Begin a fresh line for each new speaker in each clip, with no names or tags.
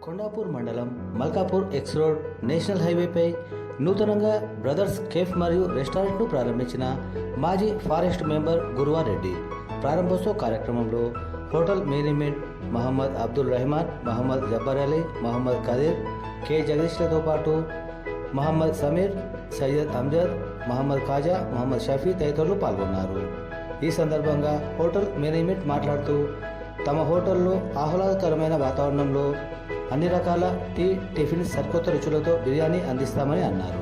కొండాపూర్ మండలం Malkapur X road national హైవేపై నూతనంగా brothers cafe మరియు రెస్టారెంట్ను ప్రారంభించిన మాజీ ఫారెస్ట్ మెంబర్ గురువారెడ్డి ప్రారంభోత్సవ కార్యక్రమంలో hotel management Mohammed Abdul Rehman, Mohammed Jabbar Ali, Mohammed Qadeer, K జగదీష్లతో పాటు మహమ్మద్ సమీర్, సయ్యద్ అమ్జద్, మహమ్మద్ ఖాజా, మహమ్మద్ షఫీ తదితరులు పాల్గొన్నారు. ఈ సందర్భంగా హోటల్ మేనేజ్మెంట్ మాట్లాడుతూ తమ హోటల్లో ఆహ్లాదకరమైన వాతావరణంలో అన్ని రకాల టీ, టిఫిన్, సరికొత్త రుచులతో బిర్యానీ అందిస్తామని అన్నారు.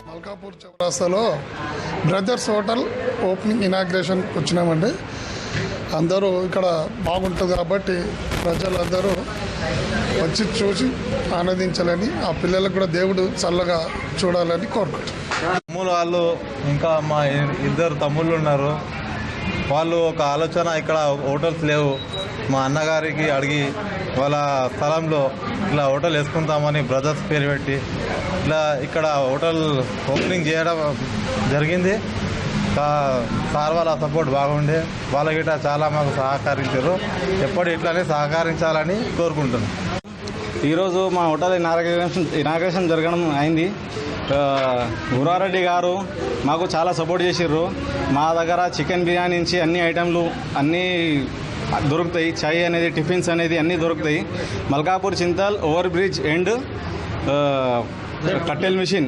మల్కాపూర్ చౌరాస్తాలో బ్రదర్స్ హోటల్ ఓపెనింగ్ ఇనాగ్రేషన్ వచ్చినామండి. అందరూ ఇక్కడ బాగుంటుంది కాబట్టి ప్రజలందరూ వచ్చి చూసి ఆనందించాలని, ఆ పిల్లలకు కూడా దేవుడు చల్లగా చూడాలని కోరుకుంటున్నాను.
తమ్ముళ్ళు వాళ్ళు ఇంకా మా ఇద్దరు తమ్ముళ్ళు ఉన్నారు. వాళ్ళు ఒక ఆలోచన, ఇక్కడ హోటల్స్ లేవు, మా అన్నగారికి అడిగి వాళ్ళ స్థలంలో ఇలా హోటల్ వేసుకుంటామని బ్రదర్స్ పేరు పెట్టి ఇట్లా ఇక్కడ హోటల్ ఓపెనింగ్ చేయడం జరిగింది. సార్ వాళ్ళ సపోర్ట్ బాగుండే, వాళ్ళ గిట్ట చాలా మాకు సహకరించారు. ఎప్పుడు ఇట్లానే సహకరించాలని కోరుకుంటున్నాం.
ఈరోజు మా హోటల్ ఇనాగ్రేషన్ జరగడం అయింది. గురువారెడ్డి గారు మాకు చాలా సపోర్ట్ చేసిర్రు. మా దగ్గర చికెన్ బిర్యానీ నుంచి అన్ని ఐటెంలు అన్నీ దొరుకుతాయి. చాయ్ అనేది, టిఫిన్స్ అనేది అన్నీ దొరుకుతాయి. Malkapur Chintal over bridge and కట్టెల్ మిషన్,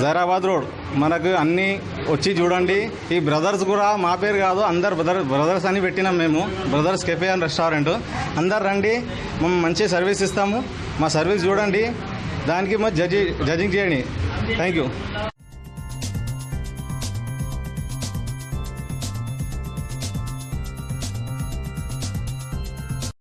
జైరాబాద్ రోడ్ మనకు అన్నీ వచ్చి చూడండి. ఈ బ్రదర్స్ కూడా మా పేరు కాదు, అందరు బ్రదర్స్ అని పెట్టినాం మేము. Brothers cafe and restaurant. అందరు రండి, మేము మంచి సర్వీస్ ఇస్తాము. మా సర్వీస్ చూడండి, దానికి జడ్జింగ్ చేయండి. Thank you.